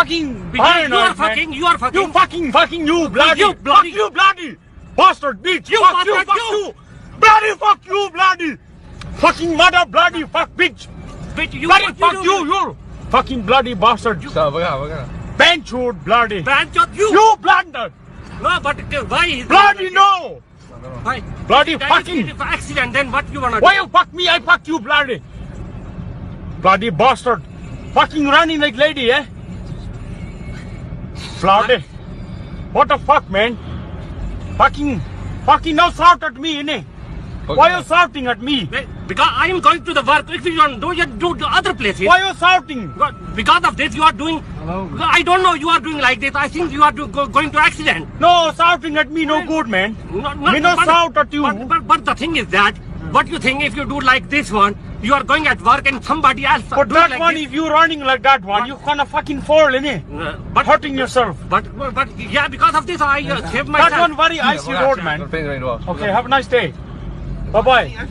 fucking You are foreigner, fucking. man. You are fucking. You fucking you bloody. You bloody- Fuck you bloody. Bastard bitch. You fuck you, bastard, fuck you. you. Bloody fuck you bloody. Fucking mother bloody fuck bitch. Bitch, you. Bloody what fuck do? you fucking bloody bastard. Benchwood bloody. Banchot, you. You blunder. No, but why is Bloody no. Why? Bloody That is fucking. if accident, then what you wanna Why do? you fuck me? I fuck you bloody. Bloody bastard. Fucking running like lady, eh? Bloody. What the fuck, man? Fucking now shout at me, innit? Why you shouting at me? Because I am going to the work. If you want to do, you do to other places. Why you shouting? Because of this, you are doing. I don't know. You are doing like this. I think you are going to accident. No, shouting at me no good, man. Me no shout at you. But the thing is that, what you think if you do like this one, you are going at work and somebody else. But do that like one, this. if you running like that one, you gonna fucking fall, innit? But Hurting yourself. But yeah, because of this, I saved myself. That one very icy road, man. Okay, have a nice day. Bye bye.